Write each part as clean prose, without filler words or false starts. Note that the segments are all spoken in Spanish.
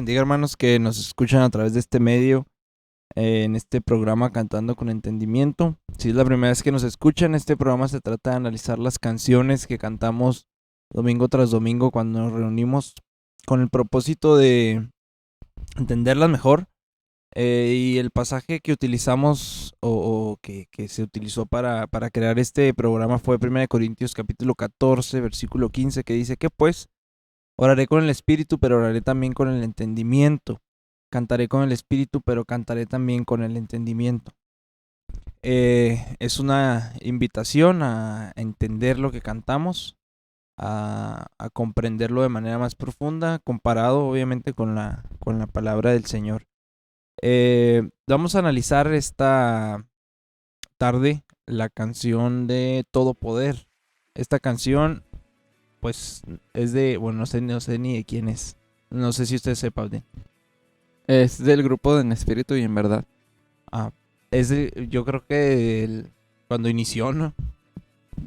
bendiga, hermanos, que nos escuchan a través de este medio, en este programa Cantando con Entendimiento. Si es la primera vez que nos escuchan, este programa se trata de analizar las canciones que cantamos domingo tras domingo cuando nos reunimos con el propósito de entenderlas mejor. Y el pasaje que utilizamos o que se utilizó para crear este programa fue 1 Corintios capítulo 14, versículo 15, que dice que pues oraré con el espíritu, pero oraré también con el entendimiento. Cantaré con el espíritu, pero cantaré también con el entendimiento. Es una invitación a entender lo que cantamos, a comprenderlo de manera más profunda, comparado obviamente con la palabra del Señor. Vamos a analizar esta tarde la canción de Todo Poder. Esta canción, pues, es de, bueno, no sé ni de quién es. No sé si usted sepa de. Es del grupo de En Espíritu y en Verdad. Ah, yo creo que cuando inició, ¿no?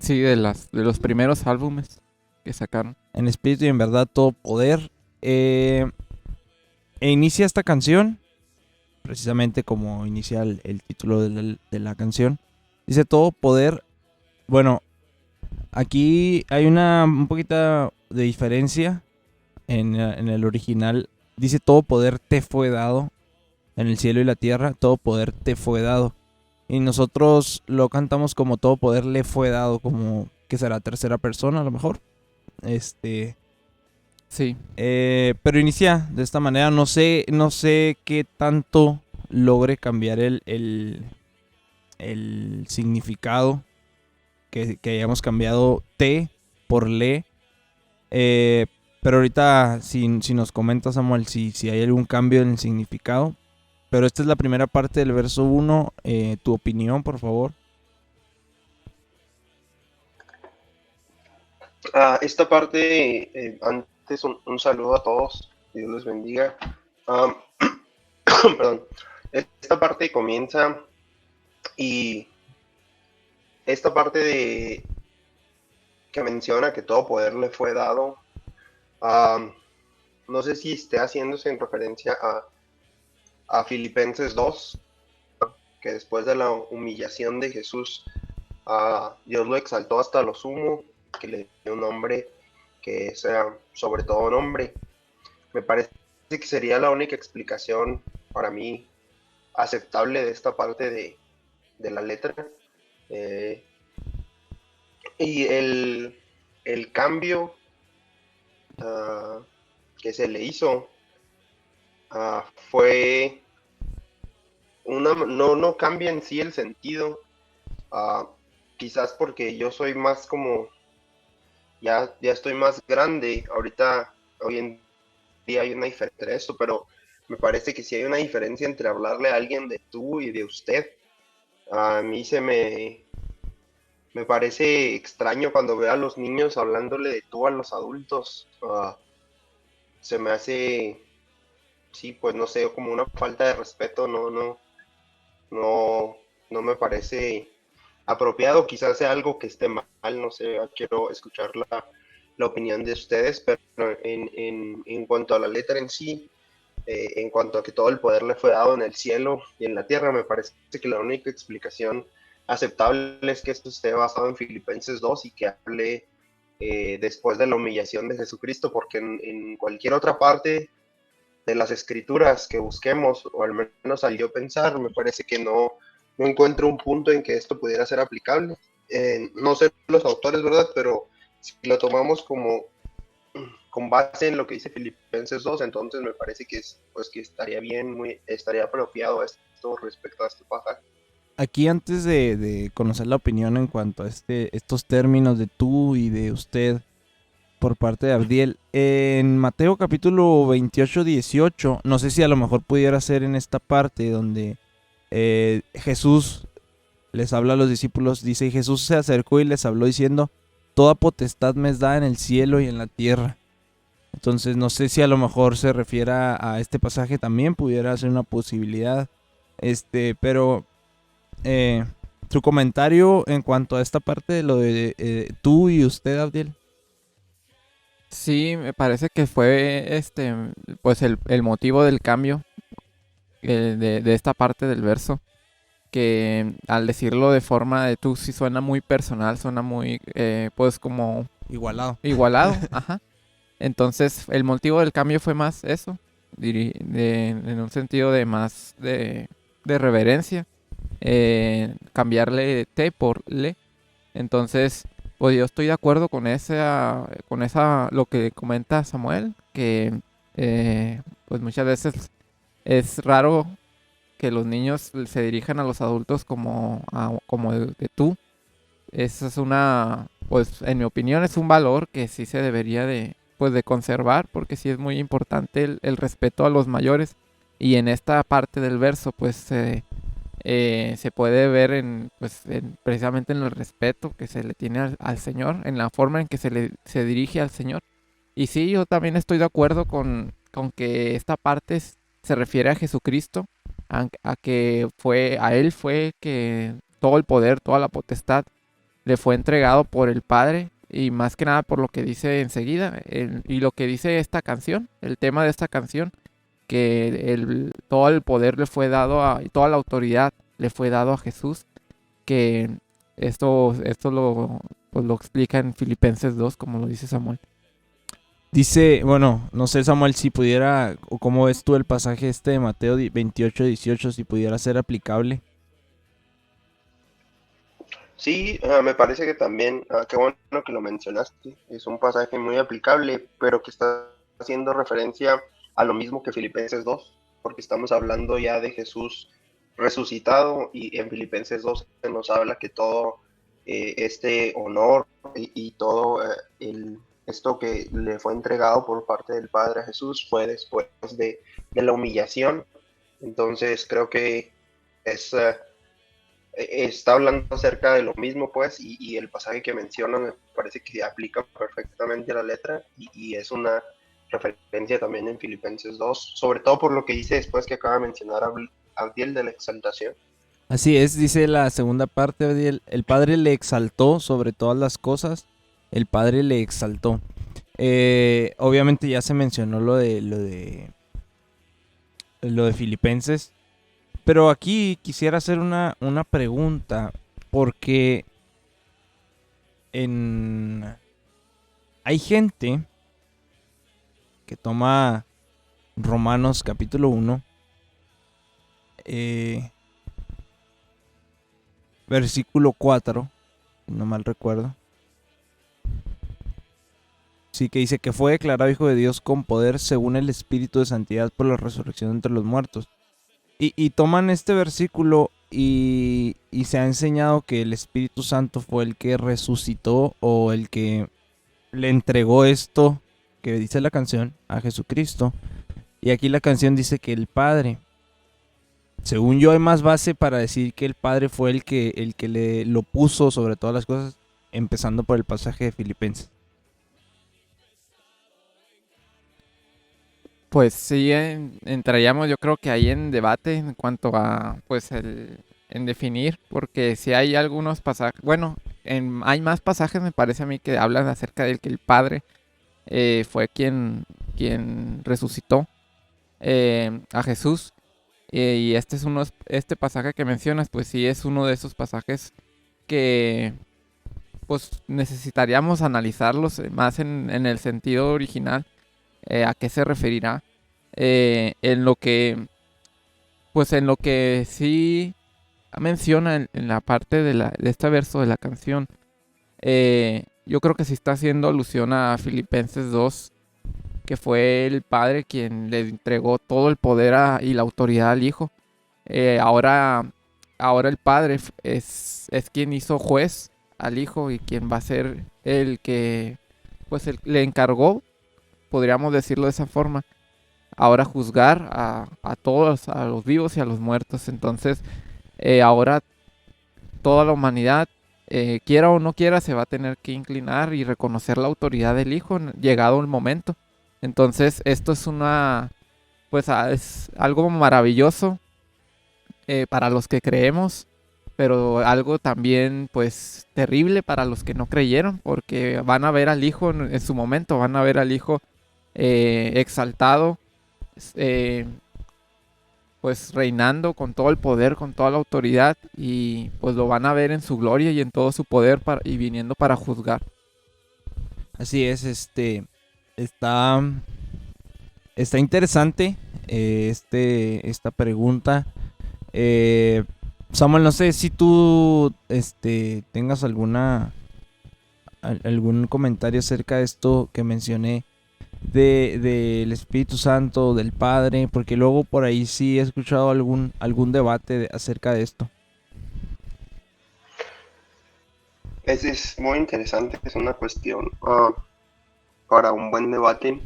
Sí, de los primeros álbumes que sacaron. En espíritu y en verdad, todo poder. Eh, inicia esta canción, precisamente como inicia el título de la canción. Dice todo poder. Bueno, aquí hay un poquito de diferencia en el original. Dice todo poder te fue dado en el cielo y la tierra, todo poder te fue dado. Y nosotros lo cantamos como todo poder le fue dado, como que será tercera persona a lo mejor. Este, Sí, pero inicia de esta manera. No sé qué tanto logre cambiar el significado que hayamos cambiado T por le. Eh, pero ahorita, si nos comenta Samuel, si hay algún cambio en el significado. Pero esta es la primera parte del verso 1. Tu opinión, por favor. Esta parte, antes un saludo a todos, Dios les bendiga. Ah, perdón, esta parte comienza y esta parte de que menciona que todo poder le fue dado, ah, no sé si esté haciéndose en referencia a Filipenses 2, que después de la humillación de Jesús, Dios lo exaltó hasta lo sumo, que le dio un nombre que sea sobre todo nombre. Me parece que sería la única explicación para mí aceptable de esta parte de la letra. Eh, y el cambio uh, que se le hizo fue no cambia en sí el sentido, uh, quizás porque yo soy más como, ya estoy más grande, ahorita, hoy en día hay una diferencia entre eso, pero me parece que sí hay una diferencia entre hablarle a alguien de tú y de usted. A mí me parece extraño cuando veo a los niños hablándole de tú a los adultos. Se me hace, sí, pues no sé, como una falta de respeto, no, no me parece apropiado. Quizás sea algo que esté mal, no sé, quiero escuchar la opinión de ustedes, pero en cuanto a la letra en sí, en cuanto a que todo el poder le fue dado en el cielo y en la tierra, me parece que la única explicación aceptable es que esto esté basado en Filipenses 2 y que hable después de la humillación de Jesucristo, porque en cualquier otra parte de las escrituras que busquemos, o al menos al yo pensar, me parece que no encuentro un punto en que esto pudiera ser aplicable. No sé los autores, ¿verdad? Pero si lo tomamos como con base en lo que dice Filipenses 2, entonces me parece que pues que estaría bien, estaría apropiado esto respecto a este pasaje. Aquí antes de conocer la opinión en cuanto a estos términos de tú y de usted por parte de Abdiel, en Mateo capítulo 28, 18, no sé si a lo mejor pudiera ser en esta parte donde Jesús les habla a los discípulos, dice, y Jesús se acercó y les habló diciendo, toda potestad me es dada en el cielo y en la tierra. Entonces no sé si a lo mejor se refiera a este pasaje también, pudiera ser una posibilidad. Pero eh, su comentario en cuanto a esta parte de lo de tú y usted, Abdiel. Sí, me parece que fue pues el motivo del cambio de esta parte del verso, que al decirlo de forma de tú sí suena muy personal, suena muy pues como Igualado. igualado, ajá. Entonces el motivo del cambio fue más eso, en un sentido de más de reverencia, cambiarle T por le. Entonces, pues yo estoy de acuerdo con esa, lo que comenta Samuel, que pues muchas veces es raro que los niños se dirijan a los adultos como de tú. Esa es pues en mi opinión es un valor que sí se debería pues de conservar, porque sí es muy importante el respeto a los mayores. Y en esta parte del verso, pues se puede ver pues, precisamente en el respeto que se le tiene al Señor, en la forma en que se dirige al Señor. Y sí, yo también estoy de acuerdo con que esta parte se refiere a Jesucristo, a que a Él fue que todo el poder, toda la potestad le fue entregado por el Padre, y más que nada por lo que dice enseguida, y lo que dice esta canción, el tema de esta canción, que todo el poder le fue dado y toda la autoridad le fue dado a Jesús, que esto pues lo explica en Filipenses 2, como lo dice Samuel. Dice, bueno, no sé, Samuel, si pudiera, o cómo ves tú el pasaje de Mateo 28-18, si pudiera ser aplicable. Sí, me parece que también, qué bueno que lo mencionaste, es un pasaje muy aplicable, pero que está haciendo referencia a lo mismo que Filipenses 2, porque estamos hablando ya de Jesús resucitado y en Filipenses 2 se nos habla que todo este honor y todo esto que le fue entregado por parte del Padre a Jesús fue después de la humillación. Entonces creo que es... está hablando acerca de lo mismo, pues, y el pasaje que menciona me parece que aplica perfectamente a la letra y es una referencia también en Filipenses 2, sobre todo por lo que dice después que acaba de mencionar Abdiel de la exaltación. Así es, dice la segunda parte, el Padre le exaltó sobre todas las cosas, el Padre le exaltó. Obviamente ya se mencionó lo de Filipenses, pero aquí quisiera hacer una pregunta, porque hay gente que toma Romanos capítulo 1, versículo 4, no mal recuerdo. Sí, que dice que fue declarado hijo de Dios con poder según el Espíritu de Santidad por la resurrección entre los muertos. Y toman este versículo y se ha enseñado que el Espíritu Santo fue el que resucitó o el que le entregó esto que dice la canción a Jesucristo. Y aquí la canción dice que el Padre, según yo hay más base para decir que el Padre fue el que le lo puso sobre todas las cosas, empezando por el pasaje de Filipenses. Pues sí, entraríamos yo creo que ahí en debate en cuanto a pues en definir, porque si hay algunos pasajes, bueno, hay más pasajes me parece a mí que hablan acerca del que el Padre fue quien resucitó a Jesús. Y este pasaje que mencionas, pues sí es uno de esos pasajes que pues necesitaríamos analizarlos más en el sentido original, a qué se referirá, pues en lo que sí menciona en la parte de este verso de la canción. Yo creo que sí está haciendo alusión a Filipenses 2, que fue el Padre quien le entregó todo el poder y la autoridad al Hijo. Ahora el Padre es quien hizo juez al Hijo y quien va a ser el que pues le encargó, podríamos decirlo de esa forma, ahora juzgar a todos, a los vivos y a los muertos. Entonces, ahora toda la humanidad, quiera o no quiera, se va a tener que inclinar y reconocer la autoridad del Hijo llegado el momento. Entonces, esto pues es algo maravilloso para los que creemos, pero algo también pues terrible para los que no creyeron, porque van a ver al Hijo en su momento, van a ver al Hijo exaltado, eh, pues reinando con todo el poder, con toda la autoridad, y pues lo van a ver en su gloria y en todo su poder y viniendo para juzgar. Así es, está, está interesante esta pregunta. Samuel, no sé si tú tengas algún comentario acerca de esto que mencioné del Espíritu Santo, del Padre, porque luego por ahí sí he escuchado algún debate acerca de esto. Es muy interesante, es una cuestión para un buen debate.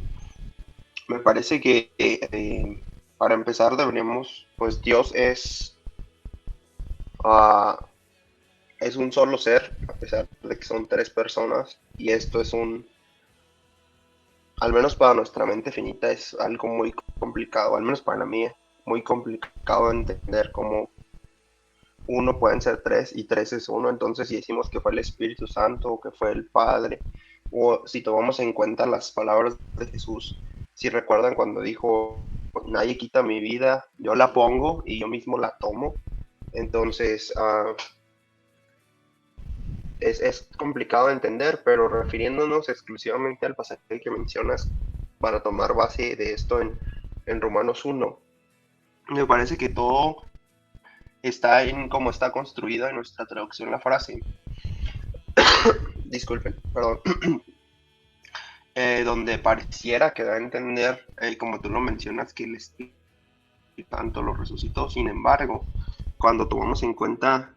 Me parece que para empezar deberíamos, pues Dios ah, es un solo ser, a pesar de que son tres personas, y esto es al menos para nuestra mente finita, es algo muy complicado, al menos para mí, muy complicado de entender cómo uno pueden ser tres y tres es uno. Entonces si decimos que fue el Espíritu Santo o que fue el Padre, o si tomamos en cuenta las palabras de Jesús, si recuerdan cuando dijo, nadie quita mi vida, yo la pongo y yo mismo la tomo. Entonces es complicado de entender, pero refiriéndonos exclusivamente al pasaje que mencionas para tomar base de esto en Romanos 1, me parece que todo está en cómo está construida en nuestra traducción la frase. Disculpen, perdón. Donde pareciera que da a entender, como tú lo mencionas, que el Espíritu Santo lo resucitó. Sin embargo, cuando tomamos en cuenta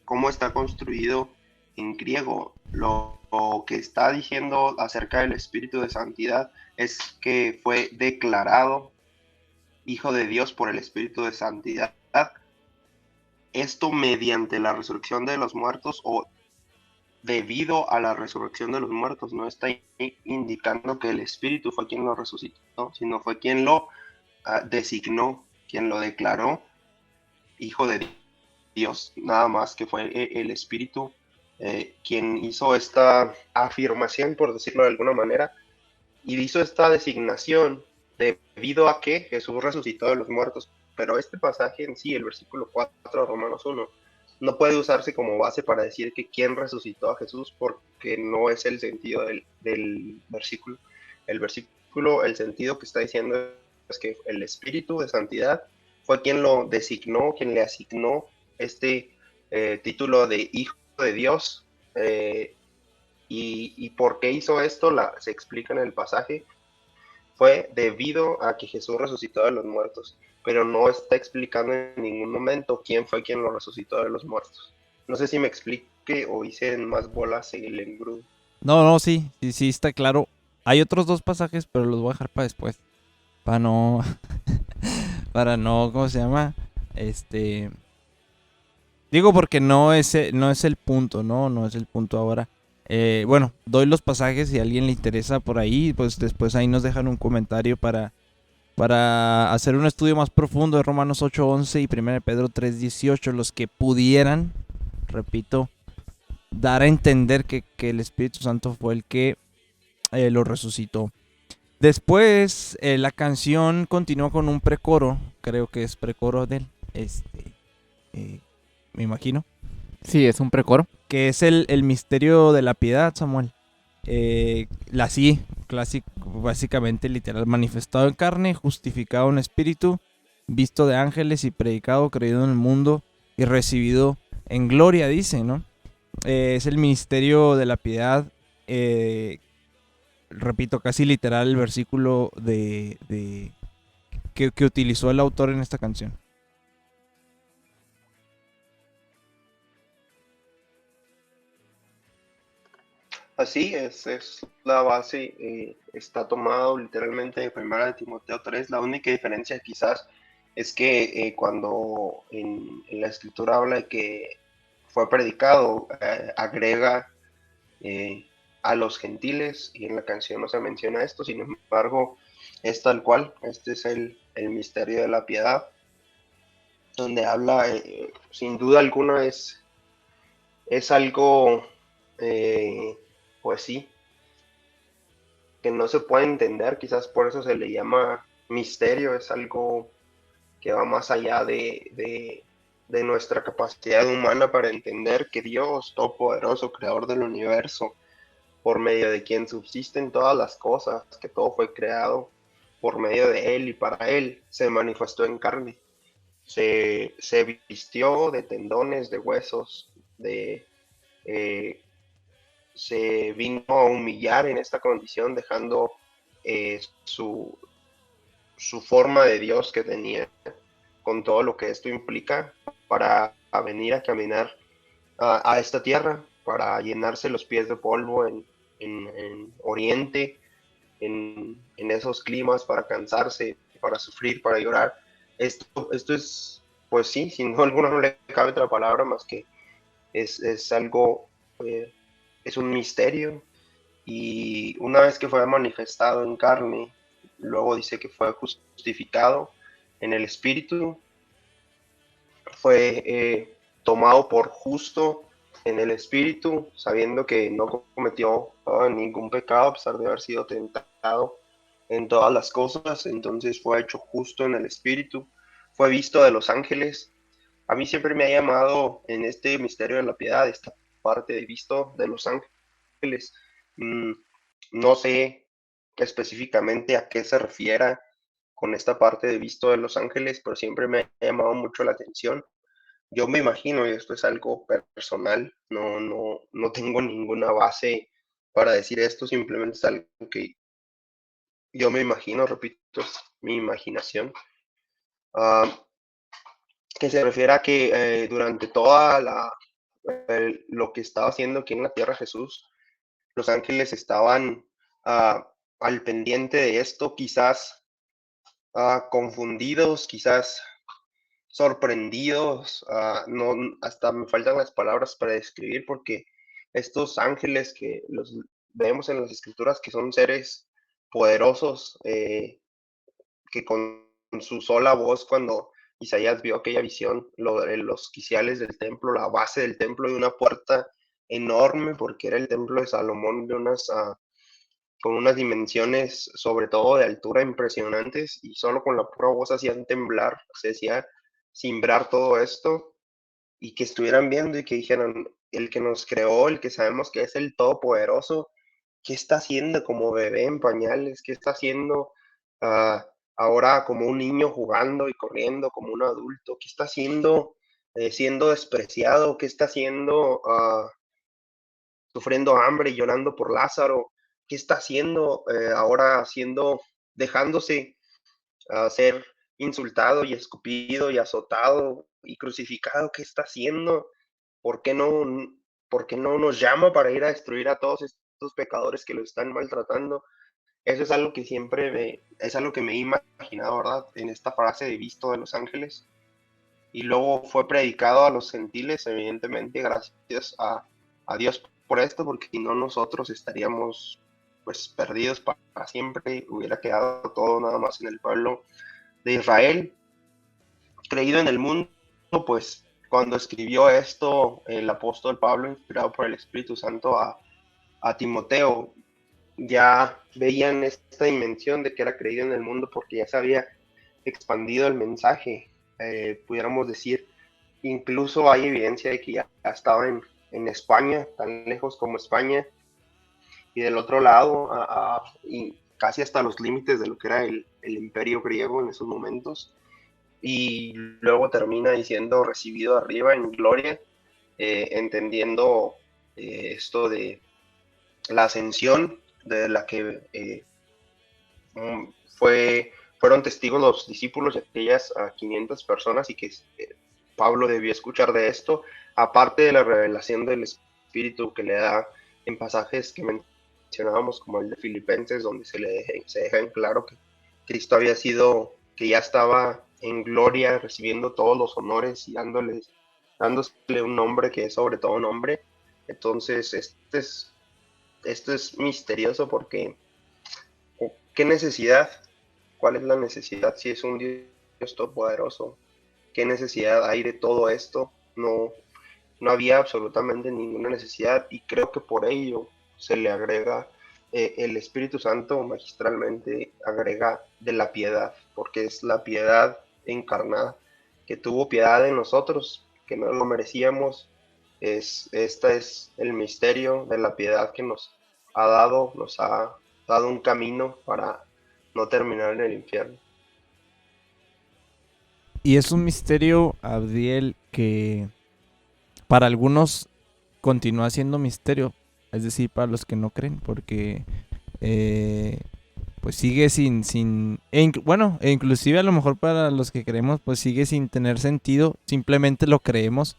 cómo está construido en griego, lo que está diciendo acerca del Espíritu de Santidad es que fue declarado Hijo de Dios por el Espíritu de Santidad. Esto mediante la resurrección de los muertos o debido a la resurrección de los muertos. No está indicando que el Espíritu fue quien lo resucitó, ¿no? Sino fue quien lo designó, quien lo declaró Hijo de Dios, nada más que fue el Espíritu quien hizo esta afirmación, por decirlo de alguna manera, y hizo esta designación debido a que Jesús resucitó de los muertos. Pero este pasaje en sí, el versículo 4 de Romanos 1, no puede usarse como base para decir que quién resucitó a Jesús, porque no es el sentido del versículo. El versículo, el sentido que está diciendo es que el Espíritu de Santidad fue quien lo designó, quien le asignó este título de Hijo de Dios. Y por qué hizo esto se explica en el pasaje. Fue debido a que Jesús resucitó de los muertos, pero no está explicando en ningún momento quién fue quien lo resucitó de los muertos. No sé si me explique o hice más bolas en el engrudo. No, sí, está claro. Hay otros dos pasajes, pero los voy a dejar para después. Para no, ¿cómo se llama? Digo porque no es el punto, ¿no? No es el punto ahora. Bueno, doy los pasajes si a alguien le interesa por ahí, pues después ahí nos dejan un comentario para hacer un estudio más profundo de Romanos 8:11 y 1 Pedro 3:18, los que pudieran, repito, dar a entender que el Espíritu Santo fue el que lo resucitó. Después la canción continuó con un precoro, creo que es precoro de él, me imagino. Sí, es un precoro. Que es el misterio de la piedad, Samuel. La sí, clásico, básicamente literal, manifestado en carne, justificado en espíritu, visto de ángeles y predicado, creído en el mundo y recibido en gloria, dice, ¿no? Es el misterio de la piedad, repito, casi literal el versículo que utilizó el autor en esta canción. Así es la base, está tomado literalmente de 1 de Timoteo 3. La única diferencia quizás es que cuando en la escritura habla de que fue predicado, agrega eh, a los gentiles, y en la canción no se menciona esto. Sin embargo, es tal cual. Este es el misterio de la piedad. donde habla, sin duda alguna, es algo, pues sí, que no se puede entender, quizás por eso se le llama misterio, es algo que va más allá de nuestra capacidad humana para entender que Dios, Todopoderoso, Creador del universo, por medio de quien subsisten todas las cosas, que todo fue creado por medio de Él y para Él, se manifestó en carne, se vistió de tendones, de huesos, eh, se vino a humillar en esta condición, dejando eh, su, su forma de Dios que tenía, con todo lo que esto implica, para venir a caminar a esta tierra, para llenarse los pies de polvo en Oriente, en esos climas, para cansarse, para sufrir, para llorar. Esto es, pues sí, sin duda alguna no le cabe otra palabra más que es algo, eh, es un misterio. Y una vez que fue manifestado en carne, luego dice que fue justificado en el Espíritu, fue tomado por justo en el Espíritu, sabiendo que no cometió ningún pecado a pesar de haber sido tentado en todas las cosas, entonces fue hecho justo en el Espíritu, fue visto de los ángeles. A mí siempre me ha llamado en este misterio de la piedad, esta parte de visto de los ángeles. Mm, no sé específicamente a qué se refiera con esta parte de visto de los ángeles, pero siempre me ha llamado mucho la atención. Yo me imagino, y esto es algo personal, no tengo ninguna base para decir esto, simplemente es algo que yo me imagino, repito, es mi imaginación, ah, que se refiere a que durante toda lo que estaba haciendo aquí en la tierra Jesús, los ángeles estaban al pendiente de esto, quizás confundidos, quizás sorprendidos, no, hasta me faltan las palabras para describir porque estos ángeles que los vemos en las escrituras que son seres poderosos, que con su sola voz cuando Isaías vio aquella visión, los quiciales del templo, la base del templo y una puerta enorme porque era el templo de Salomón de con unas dimensiones sobre todo de altura impresionantes y solo con la pura voz hacían temblar, se decía simbrar todo esto y que estuvieran viendo y que dijeran, el que nos creó, el que sabemos que es el Todopoderoso, ¿qué está haciendo como bebé en pañales? ¿Qué está haciendo ah, ahora como un niño jugando y corriendo como un adulto? ¿Qué está haciendo siendo despreciado? ¿Qué está haciendo sufriendo hambre y llorando por Lázaro? ¿Qué está haciendo ahora haciendo, dejándose ser insultado y escupido y azotado y crucificado? ¿Qué está haciendo? ¿Por qué por qué no nos llama para ir a destruir a todos estos pecadores que lo están maltratando? Eso es algo que es algo que me he imaginado, ¿verdad? En esta frase de visto de los ángeles. Y luego fue predicado a los gentiles, evidentemente, gracias a Dios por esto, porque si no nosotros estaríamos pues perdidos para siempre, hubiera quedado todo nada más en el pueblo de Israel, creído en el mundo, pues cuando escribió esto el apóstol Pablo, inspirado por el Espíritu Santo a Timoteo, ya veían esta dimensión de que era creído en el mundo porque ya se había expandido el mensaje, pudiéramos decir. Incluso hay evidencia de que ya estaba en España, tan lejos como España, y del otro lado, y casi hasta los límites de lo que era el imperio griego en esos momentos, y luego termina diciendo recibido arriba en gloria, entendiendo esto de la ascensión de la que mm, fueron testigos los discípulos de aquellas 500 personas y que Pablo debió escuchar de esto, aparte de la revelación del Espíritu que le da en pasajes que mencionábamos como el de Filipenses, donde se deja en claro que Cristo había sido, que ya estaba en gloria, recibiendo todos los honores y dándole un nombre que es sobre todo nombre. Entonces, esto es misterioso porque ¿qué necesidad? ¿Cuál es la necesidad si es un Dios todopoderoso? ¿qué necesidad hay de todo esto? No, no había absolutamente ninguna necesidad y creo que por ello se le agrega el Espíritu Santo magistralmente agrega de la piedad, porque es la piedad encarnada, que tuvo piedad de nosotros, que no lo merecíamos. Este es el misterio de la piedad que nos ha dado un camino para no terminar en el infierno. Y es un misterio, Abdiel, que para algunos continúa siendo misterio, es decir, para los que no creen, porque pues sigue bueno, e inclusive a lo mejor para los que creemos, pues sigue sin tener sentido, simplemente lo creemos,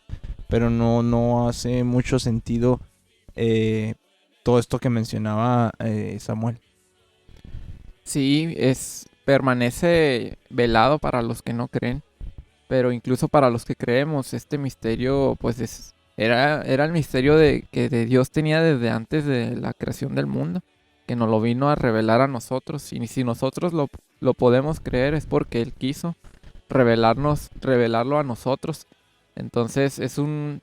pero no hace mucho sentido todo esto que mencionaba Samuel. Sí, permanece velado para los que no creen, pero incluso para los que creemos, este misterio, pues era el misterio que de Dios tenía desde antes de la creación del mundo, que nos lo vino a revelar a nosotros. Y si nosotros lo podemos creer es porque Él quiso revelarlo a nosotros. Entonces es un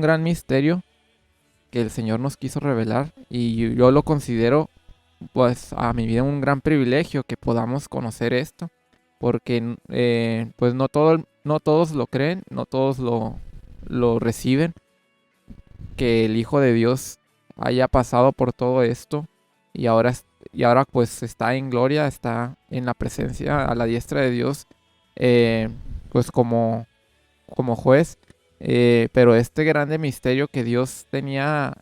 gran misterio que el Señor nos quiso revelar, y yo lo considero pues a mi vida un gran privilegio que podamos conocer esto, porque pues no todos lo creen, no todos lo reciben, que el Hijo de Dios haya pasado por todo esto y ahora pues está en gloria, está en la presencia a la diestra de Dios, pues como juez. Pero este grande misterio que Dios tenía,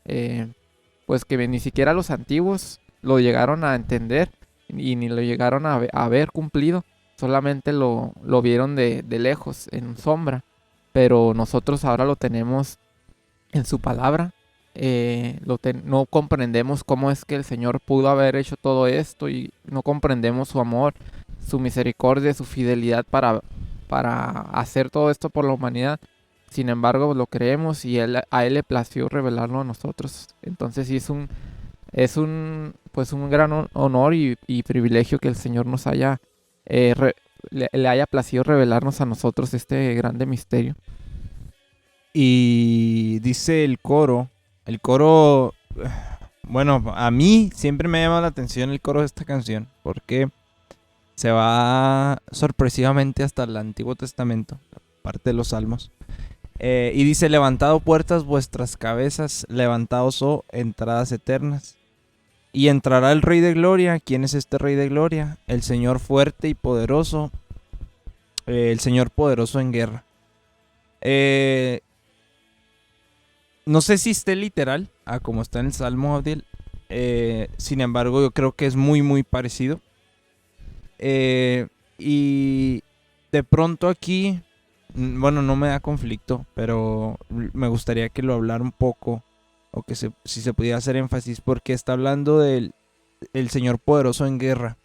pues que ni siquiera los antiguos lo llegaron a entender y ni lo llegaron a ver cumplido, solamente lo vieron de lejos, en sombra, pero nosotros ahora lo tenemos en su palabra. No comprendemos cómo es que el Señor pudo haber hecho todo esto, y no comprendemos su amor, su misericordia, su fidelidad para hacer todo esto por la humanidad. Sin embargo, lo creemos y a Él le plació revelarlo a nosotros. Entonces sí pues un gran honor y privilegio que el Señor nos le haya placido revelarnos a nosotros este grande misterio. Y dice el coro, bueno, a mí siempre me ha llamado la atención el coro de esta canción, porque se va sorpresivamente hasta el Antiguo Testamento, parte de los Salmos. Y dice: levantado puertas vuestras cabezas, levantaos, oh entradas eternas. Y entrará el Rey de Gloria. ¿Quién es este Rey de Gloria? El Señor fuerte y poderoso, el Señor poderoso en guerra. No sé si esté literal a como está en el Salmo, Abdiel. Sin embargo, yo creo que es muy, muy parecido. Y de pronto aquí, bueno, no me da conflicto, pero me gustaría que lo hablara un poco, o que si se pudiera hacer énfasis, porque está hablando del Señor poderoso en guerra.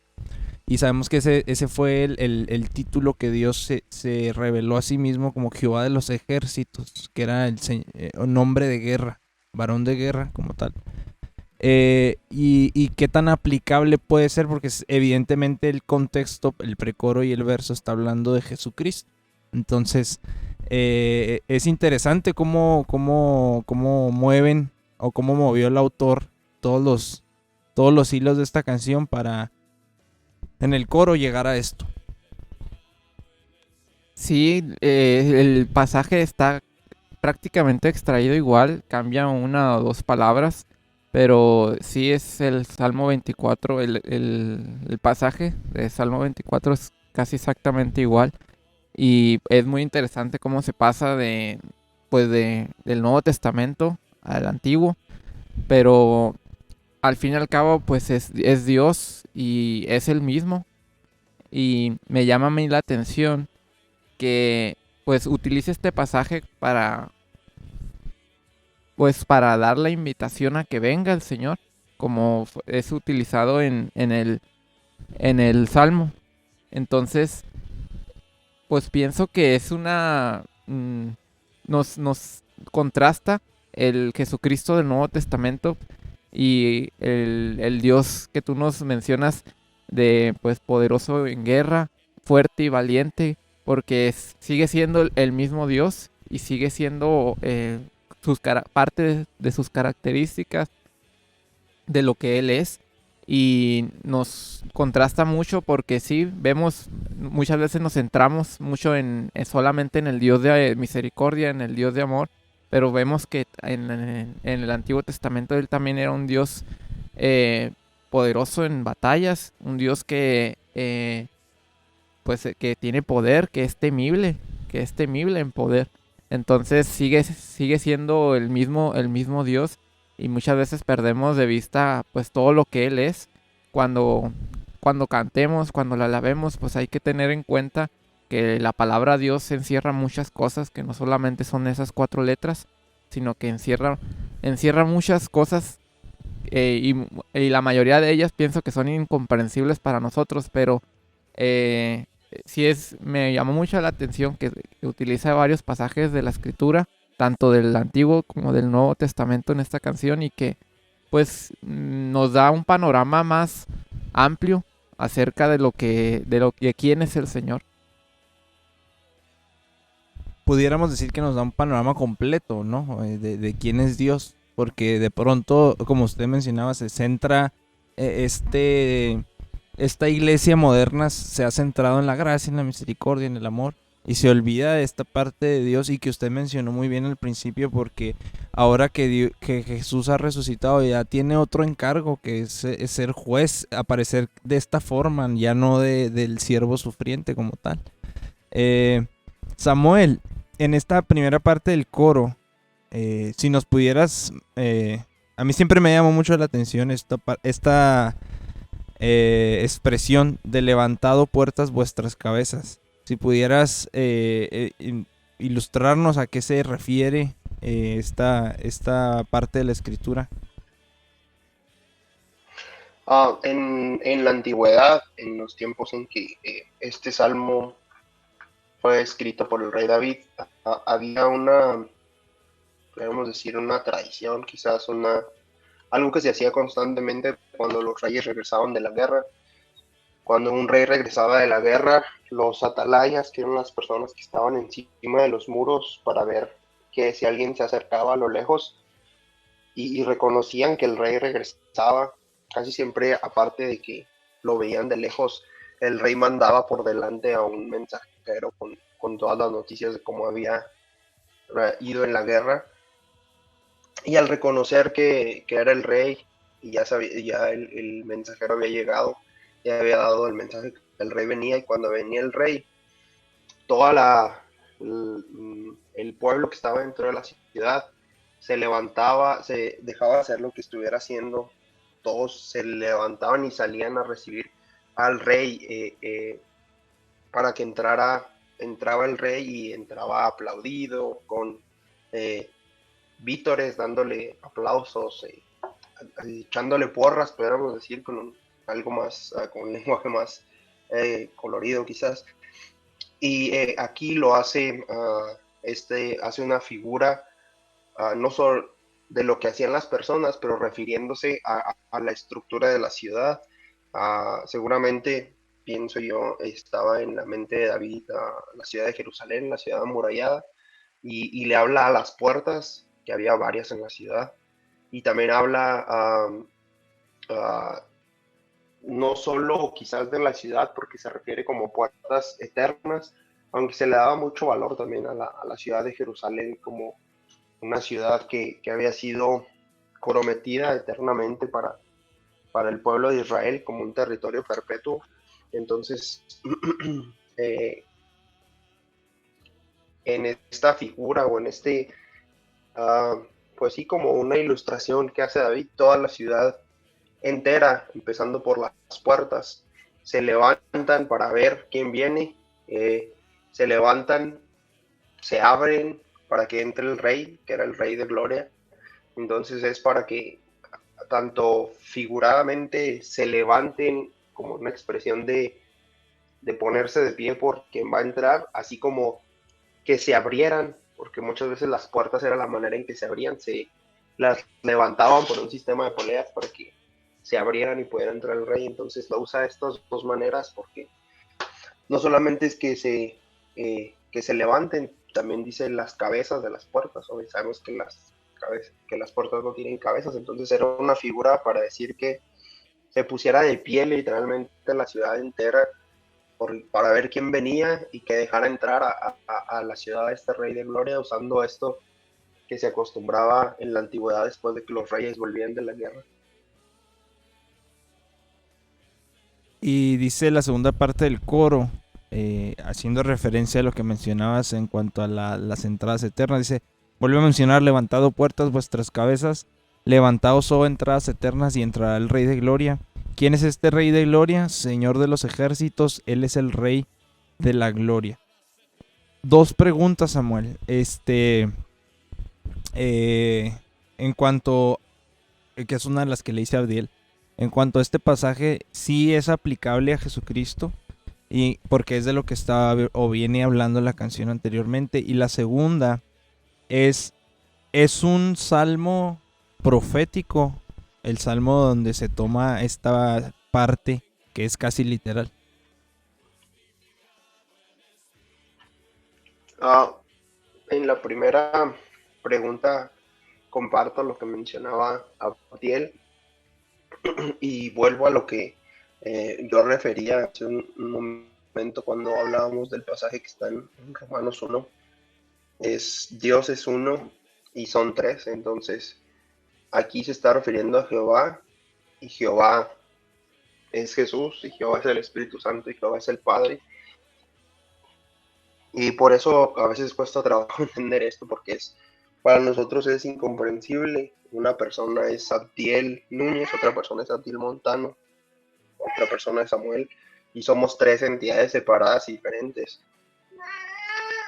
Y sabemos que ese fue el título que Dios se reveló a sí mismo como Jehová de los ejércitos, que era un hombre de guerra, varón de guerra como tal. Y qué tan aplicable puede ser, porque evidentemente el contexto, el precoro y el verso está hablando de Jesucristo. Entonces es interesante cómo mueven, o cómo movió el autor todos los hilos de esta canción para en el coro llegar a esto. Sí, el pasaje está prácticamente extraído igual, cambia una o dos palabras, pero sí es el Salmo 24, el pasaje de Salmo 24 es casi exactamente igual, y es muy interesante cómo se pasa del Nuevo Testamento al Antiguo, pero al fin y al cabo pues es Dios y es el mismo, y me llama a mí la atención que pues utilice este pasaje para dar la invitación a que venga el Señor, como es utilizado en el Salmo. Entonces, pues pienso que es nos contrasta el Jesucristo del Nuevo Testamento y el Dios que tú nos mencionas, de pues poderoso en guerra, fuerte y valiente, porque sigue siendo el mismo Dios y sigue siendo parte de sus características, de lo que Él es. Y nos contrasta mucho porque sí, vemos, muchas veces nos centramos mucho solamente en el Dios de misericordia, en el Dios de amor, pero vemos que en el Antiguo Testamento Él también era un Dios poderoso en batallas, un Dios que tiene poder, que es temible en poder. Entonces sigue siendo el mismo Dios, y muchas veces perdemos de vista pues todo lo que Él es. Cuando cantemos, cuando la alabemos, pues hay que tener en cuenta que la palabra Dios encierra muchas cosas, que no solamente son esas 4 letras, sino que encierra muchas cosas, y la mayoría de ellas pienso que son incomprensibles para nosotros, pero me llamó mucho la atención que utiliza varios pasajes de la Escritura, tanto del Antiguo como del Nuevo Testamento en esta canción, y que pues nos da un panorama más amplio acerca de quién es el Señor. Pudiéramos decir que nos da un panorama completo, ¿no? De quién es Dios, porque de pronto, como usted mencionaba, se centra esta iglesia moderna se ha centrado en la gracia, en la misericordia, en el amor, y se olvida de esta parte de Dios, y que usted mencionó muy bien al principio, porque ahora que Jesús ha resucitado ya tiene otro encargo, que es ser juez, aparecer de esta forma, ya no del siervo sufriente como tal. Samuel, en esta primera parte del coro, si nos pudieras, a mí siempre me llamó mucho la atención esta expresión de levantado puertas vuestras cabezas. Si pudieras ilustrarnos a qué se refiere esta parte de la escritura. En la antigüedad, en los tiempos en que este salmo fue escrito por el rey David, había podríamos decir, una tradición, quizás algo que se hacía constantemente cuando los reyes regresaban de la guerra. Cuando un rey regresaba de la guerra, los atalayas, que eran las personas que estaban encima de los muros para ver que si alguien se acercaba a lo lejos, y reconocían que el rey regresaba, casi siempre, aparte de que lo veían de lejos, el rey mandaba por delante a un mensajero con todas las noticias de cómo había ido en la guerra. Y al reconocer que era el rey, y ya el mensajero había llegado, ya había dado el mensaje que el rey venía, y cuando venía el rey, el pueblo que estaba dentro de la ciudad se levantaba, se dejaba hacer lo que estuviera haciendo, todos se levantaban y salían a recibir al rey, para que entraba el rey, y entraba aplaudido, con vítores, dándole aplausos, echándole porras, podríamos decir, algo más, con un lenguaje más colorido quizás. Y aquí lo hace, hace una figura, no solo de lo que hacían las personas, pero refiriéndose a la estructura de la ciudad. Seguramente, pienso yo, estaba en la mente de David la ciudad de Jerusalén, la ciudad amurallada, y le habla a las puertas, que había varias en la ciudad, y también habla no solo quizás de la ciudad, porque se refiere como puertas eternas, aunque se le daba mucho valor también a la ciudad de Jerusalén como una ciudad que había sido prometida eternamente para el pueblo de Israel como un territorio perpetuo. Entonces, en esta figura, o en pues sí, como una ilustración que hace David, toda la ciudad entera, empezando por las puertas, se levantan para ver quién viene, se levantan, se abren para que entre el rey, que era el rey de gloria. Entonces es para que tanto figuradamente se levanten, como una expresión de ponerse de pie por quien va a entrar, así como que se abrieran, porque muchas veces las puertas era la manera en que se abrían, se las levantaban por un sistema de poleas para que se abrieran y pudiera entrar el rey. Entonces lo usa de estas dos maneras, porque no solamente es que se que se levanten. También dice las cabezas de las puertas, o sabemos que que las puertas no tienen cabezas, entonces era una figura para decir que se pusiera de pie literalmente la ciudad entera para ver quién venía y que dejara entrar a la ciudad a este rey de gloria, usando esto que se acostumbraba en la antigüedad después de que los reyes volvían de la guerra. Y dice la segunda parte del coro, haciendo referencia a lo que mencionabas en cuanto a las entradas eternas, dice, vuelve a mencionar, levantado puertas vuestras cabezas, levantaos, oh entradas eternas, y entrará el Rey de Gloria. ¿Quién es este Rey de Gloria? Señor de los ejércitos, Él es el Rey de la Gloria. Dos preguntas, Samuel. En cuanto, que es una de las que le hice a Abdiel, en cuanto a este pasaje, sí es aplicable a Jesucristo, y porque es de lo que estaba o viene hablando la canción anteriormente. Y la segunda es un salmo profético, el salmo donde se toma esta parte que es casi literal. En la primera pregunta comparto lo que mencionaba Abdiel y vuelvo a lo que yo refería hace un momento cuando hablábamos del pasaje que está en Romanos 1. Dios es uno y son tres, entonces aquí se está refiriendo a Jehová, y Jehová es Jesús, y Jehová es el Espíritu Santo, y Jehová es el Padre. Y por eso a veces cuesta trabajo entender esto, porque para nosotros es incomprensible. Una persona es Abdiel Núñez, otra persona es Abdiel Montano, otra persona es Samuel, y somos tres entidades separadas y diferentes.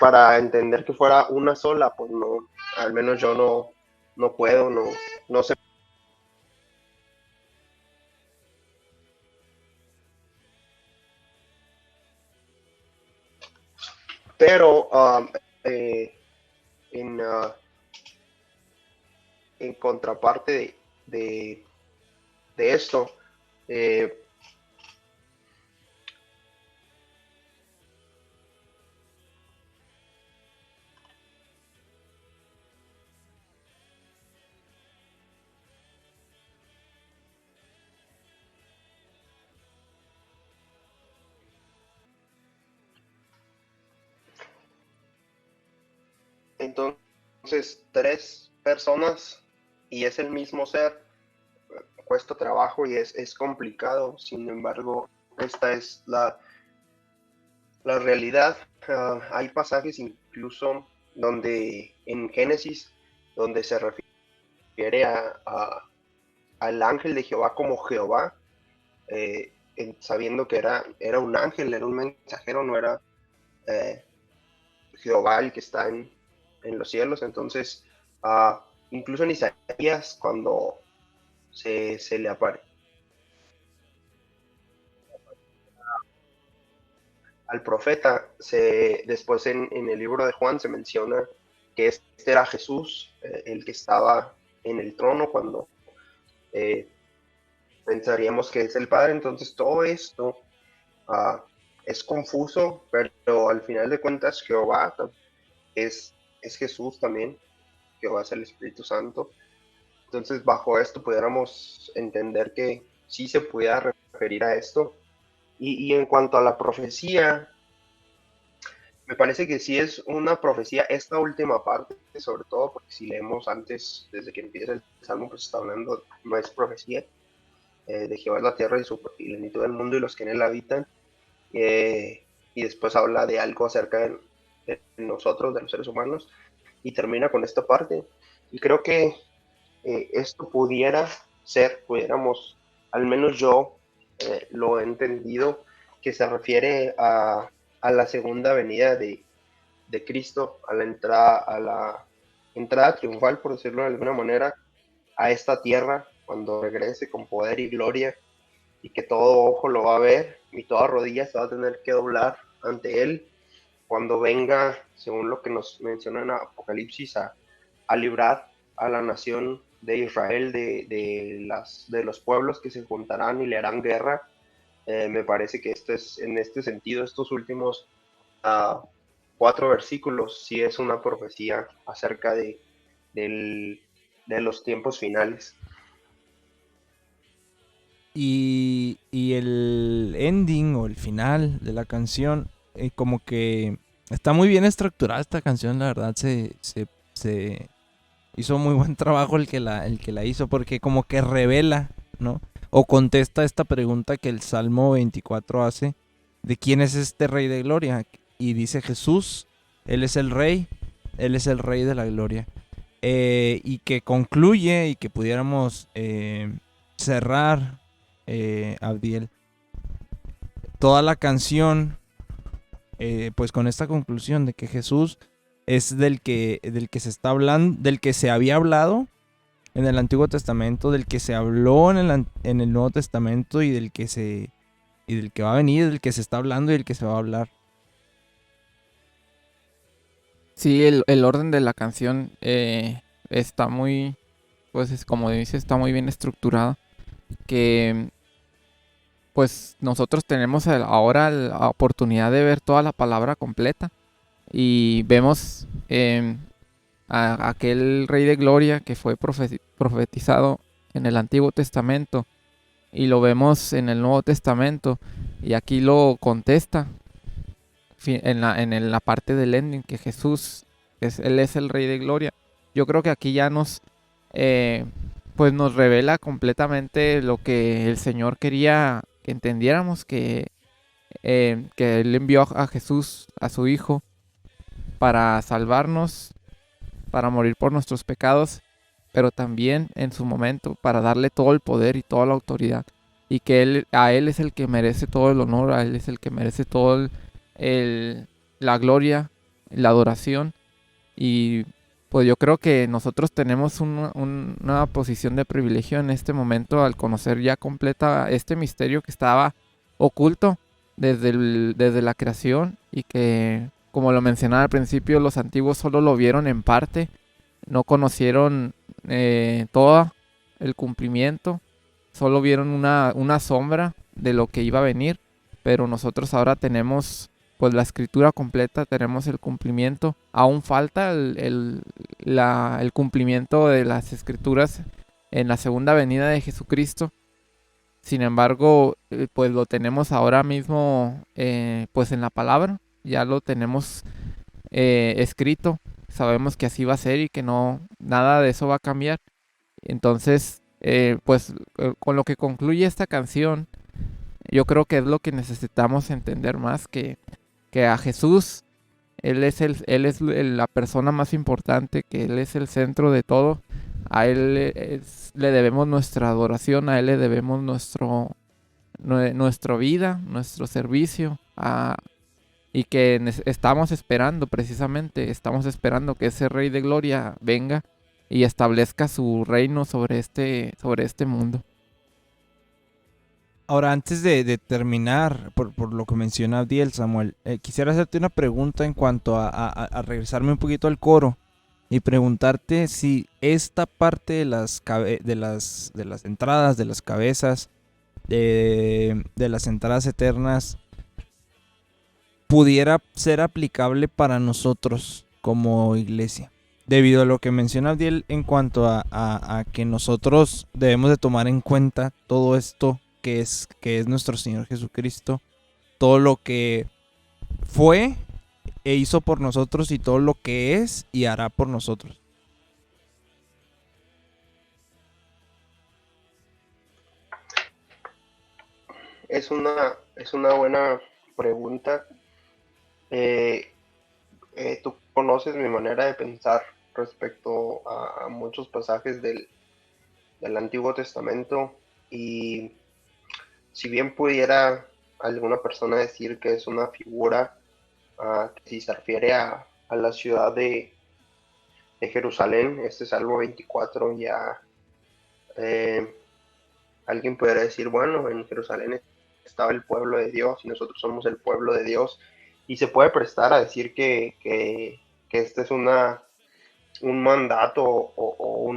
Para entender que fuera una sola, pues no, al menos yo no puedo, no sé. Pero eh, en, uh, en contraparte de esto, eh, entonces tres personas y es el mismo ser, cuesta trabajo y es complicado. Sin embargo, esta es la realidad. Hay pasajes incluso donde en Génesis, donde se refiere al ángel de Jehová como Jehová, sabiendo que era un ángel, era un mensajero, no era eh, Jehová el que está en los cielos. Entonces, incluso en Isaías, cuando se le aparece al profeta, después en el libro de Juan se menciona que este era Jesús, el que estaba en el trono cuando eh, pensaríamos que es el Padre. Entonces todo esto uh, es confuso, pero al final de cuentas Jehová es, es Jesús también, Jehová es el Espíritu Santo. Entonces bajo esto pudiéramos entender que sí se pudiera referir a esto. Y en cuanto a la profecía, me parece que sí es una profecía, esta última parte, sobre todo porque si leemos antes, desde que empieza el Salmo, pues está hablando, no es profecía, de Jehová es la tierra y la plenitud del mundo y los que en él habitan, y después habla de algo acerca de nosotros, de los seres humanos, y termina con esta parte. Y creo que esto pudiéramos, al menos yo lo he entendido, que se refiere a la segunda venida de Cristo, a la entrada triunfal, por decirlo de alguna manera, a esta tierra, cuando regrese con poder y gloria, y que todo ojo lo va a ver y toda rodilla se va a tener que doblar ante él, cuando venga, según lo que nos menciona en Apocalipsis, a librar a la nación de Israel de los pueblos que se juntarán y le harán guerra. Me parece que en este sentido, estos últimos 4 versículos sí es una profecía acerca del- de los tiempos finales. Y el ending o el final de la canción, como que está muy bien estructurada esta canción, la verdad, se hizo muy buen trabajo el que la hizo, porque como que revela, ¿no? O contesta esta pregunta que el Salmo 24 hace, de quién es este Rey de Gloria. Y dice Jesús, Él es el Rey, Él es el Rey de la Gloria. Y que concluye y que pudiéramos cerrar, Abdiel, toda la canción, pues con esta conclusión de que Jesús es del que se está hablando, del que se había hablado en el Antiguo Testamento, del que se habló en el Nuevo Testamento y del que va a venir, del que se está hablando y del que se va a hablar. Sí, el orden de la canción está muy, pues es como dice, está muy bien estructurado. Que pues nosotros tenemos ahora la oportunidad de ver toda la palabra completa y vemos a aquel Rey de Gloria que fue profetizado en el Antiguo Testamento y lo vemos en el Nuevo Testamento y aquí lo contesta en la parte del ending que Jesús él es el Rey de Gloria. Yo creo que aquí ya eh, pues nos revela completamente lo que el Señor quería que entendiéramos, que Él envió a Jesús, a su Hijo, para salvarnos, para morir por nuestros pecados, pero también en su momento para darle todo el poder y toda la autoridad. Y que a Él es el que merece todo el honor, a Él es el que merece todo la gloria, la adoración. Y pues yo creo que nosotros tenemos una posición de privilegio en este momento al conocer ya completa este misterio que estaba oculto desde la creación y que, como lo mencionaba al principio, los antiguos solo lo vieron en parte, no conocieron todo el cumplimiento, solo vieron una sombra de lo que iba a venir, pero nosotros ahora tenemos pues la escritura completa, tenemos el cumplimiento. Aún falta el cumplimiento de las escrituras en la segunda venida de Jesucristo. Sin embargo, pues lo tenemos ahora mismo pues en la palabra, ya lo tenemos escrito. Sabemos que así va a ser y que no, nada de eso va a cambiar. Entonces, pues con lo que concluye esta canción, yo creo que es lo que necesitamos entender más, que a Jesús, la persona más importante, que Él es el centro de todo. A Él le debemos nuestra adoración, a Él le debemos nuestra vida, nuestro servicio, y que estamos esperando precisamente, estamos esperando que ese Rey de Gloria venga y establezca su reino sobre este mundo. Ahora, antes de terminar, por lo que menciona Abdiel, Samuel, quisiera hacerte una pregunta en cuanto a regresarme un poquito al coro y preguntarte si esta parte de las entradas, de las cabezas, de las entradas eternas, pudiera ser aplicable para nosotros como iglesia. Debido a lo que menciona Abdiel en cuanto a que nosotros debemos de tomar en cuenta todo esto que es nuestro Señor Jesucristo, todo lo que fue e hizo por nosotros y todo lo que es y hará por nosotros. Es una buena pregunta. Eh, Tú conoces mi manera de pensar respecto a muchos pasajes del Antiguo Testamento y si bien pudiera alguna persona decir que es una figura, que si se refiere a la ciudad de Jerusalén, este Salmo 24 ya, eh, alguien podría decir, bueno, en Jerusalén estaba el pueblo de Dios y nosotros somos el pueblo de Dios. Y se puede prestar a decir que este es un mandato o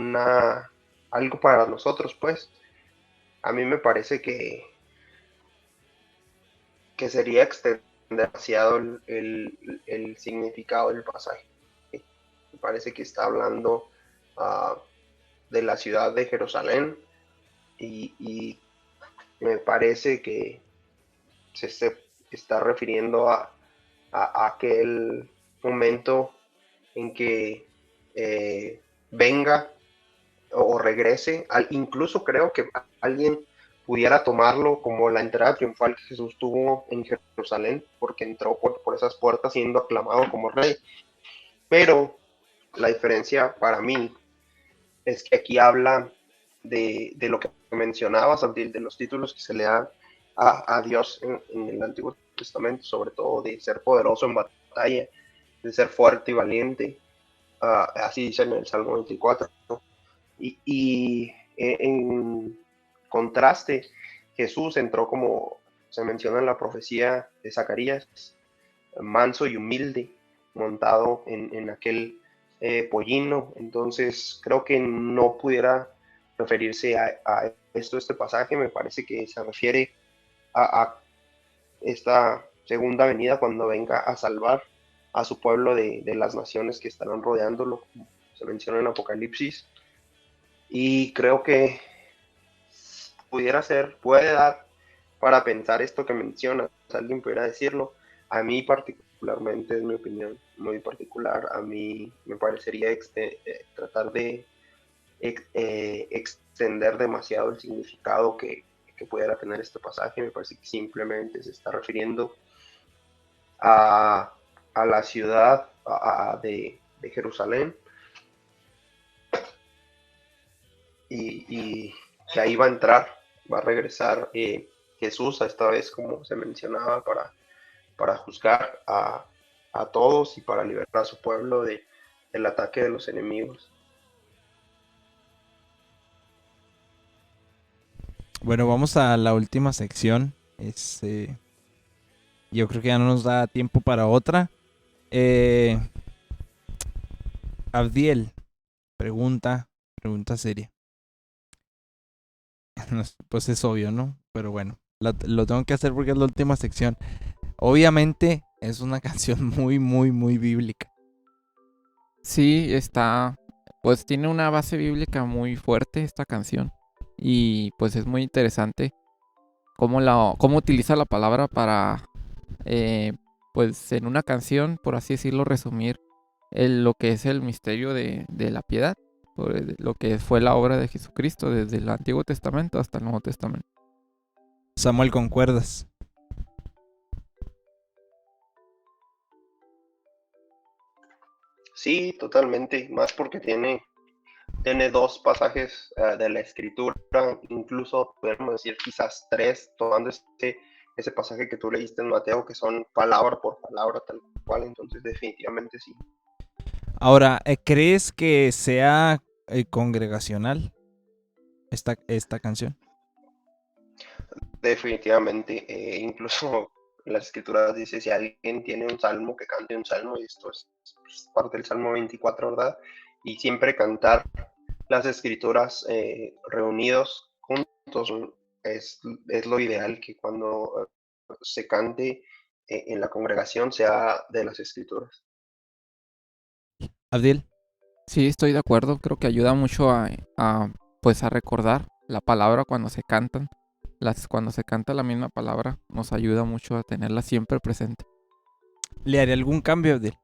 algo para nosotros, pues. A mí me parece que sería extenderlo demasiado el significado del pasaje. Me parece que está hablando uh, de la ciudad de Jerusalén y me parece que se está refiriendo a aquel momento en que venga o regrese. Incluso creo que alguien pudiera tomarlo como la entrada triunfal que Jesús tuvo en Jerusalén, porque entró por esas puertas siendo aclamado como rey. Pero la diferencia para mí es que aquí habla de lo que mencionabas, de los títulos que se le dan a Dios en el Antiguo Testamento, sobre todo de ser poderoso en batalla, de ser fuerte y valiente. Así dice en el Salmo 24. Y en contraste, Jesús entró, como se menciona en la profecía de Zacarías, manso y humilde, montado en aquel pollino. Entonces creo que no pudiera referirse a este pasaje. Me parece que se refiere a esta segunda venida, cuando venga a salvar a su pueblo de las naciones que estarán rodeándolo, como se menciona en Apocalipsis. Y creo que puede dar para pensar esto que mencionas. Alguien pudiera decirlo. A mí particularmente, es mi opinión muy particular, a mí me parecería tratar de extender demasiado el significado que pudiera tener este pasaje. Me parece que simplemente se está refiriendo a la ciudad de Jerusalén, y que ahí va a entrar, va a regresar Jesús, a esta vez, como se mencionaba, para juzgar a todos y para liberar a su pueblo del ataque de los enemigos. Bueno, vamos a la última sección. Yo creo que ya no nos da tiempo para otra. Abdiel, pregunta seria. Pues es obvio, ¿no? Pero bueno, lo tengo que hacer porque es la última sección. Obviamente es una canción muy, muy, muy bíblica. Sí, pues tiene una base bíblica muy fuerte esta canción. Y pues es muy interesante cómo utiliza la palabra para, pues en una canción, por así decirlo, resumir lo que es el misterio de la piedad, lo que fue la obra de Jesucristo desde el Antiguo Testamento hasta el Nuevo Testamento. Samuel, ¿concuerdas? Sí, totalmente, más porque tiene dos pasajes de la escritura, incluso podemos decir quizás tres, tomando ese pasaje que tú leíste en Mateo, que son palabra por palabra tal cual. Entonces definitivamente sí. Ahora, ¿crees que sea congregacional esta canción? Definitivamente, incluso las escrituras dice, si alguien tiene un salmo, que cante un salmo, y esto es pues, parte del Salmo 24, ¿verdad? Y siempre cantar las escrituras reunidos juntos es lo ideal, que cuando se cante en la congregación sea de las escrituras. Abdiel. Sí, estoy de acuerdo. Creo que ayuda mucho pues a recordar la palabra cuando se cantan. Cuando se canta la misma palabra, nos ayuda mucho a tenerla siempre presente. ¿Le haré algún cambio, Abdiel?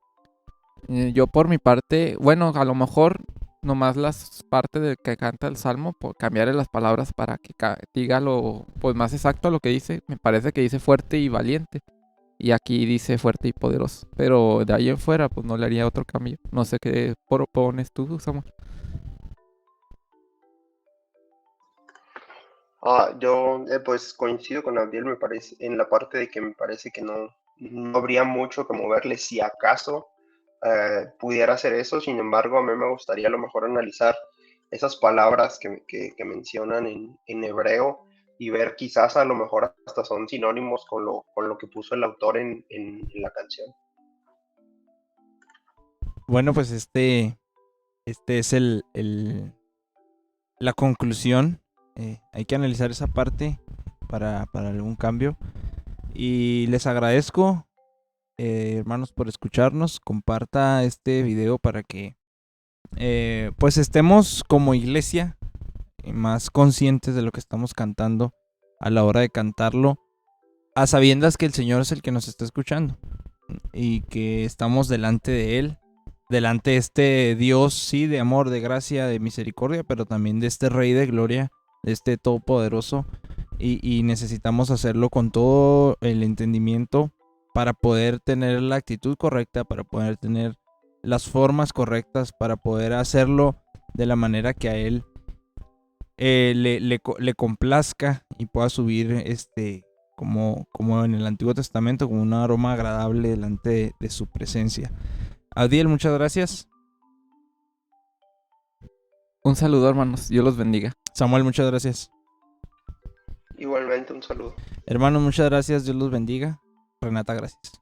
Yo por mi parte, bueno, a lo mejor nomás las partes de que canta el salmo, por cambiarle las palabras para que diga lo pues más exacto a lo que dice. Me parece que dice fuerte y valiente. Y aquí dice fuerte y poderoso. Pero de ahí en fuera, pues no le haría otro cambio. No sé qué propones tú, Samuel. Yo pues coincido con Abdiel, me parece, en la parte de que me parece que no habría mucho que moverle, si acaso pudiera hacer eso. Sin embargo, a mí me gustaría a lo mejor analizar esas palabras que mencionan en hebreo, y ver quizás a lo mejor hasta son sinónimos con lo que puso el autor en la canción. Bueno, pues este es la conclusión. Hay que analizar esa parte para algún cambio. Y les agradezco hermanos, por escucharnos. Comparta este video para que pues estemos como iglesia más conscientes de lo que estamos cantando a la hora de cantarlo, a sabiendas que el Señor es el que nos está escuchando y que estamos delante de Él, delante de este Dios, sí, de amor, de gracia, de misericordia, pero también de este Rey de gloria, de este Todopoderoso, y necesitamos hacerlo con todo el entendimiento para poder tener la actitud correcta, para poder tener las formas correctas, para poder hacerlo de la manera que a Él le complazca y pueda subir como en el Antiguo Testamento, como un aroma agradable delante de su presencia. Adiel, muchas gracias. Un saludo, hermanos. Dios los bendiga. Samuel, muchas gracias. Igualmente un saludo. Hermanos, muchas gracias. Dios los bendiga. Renata, gracias.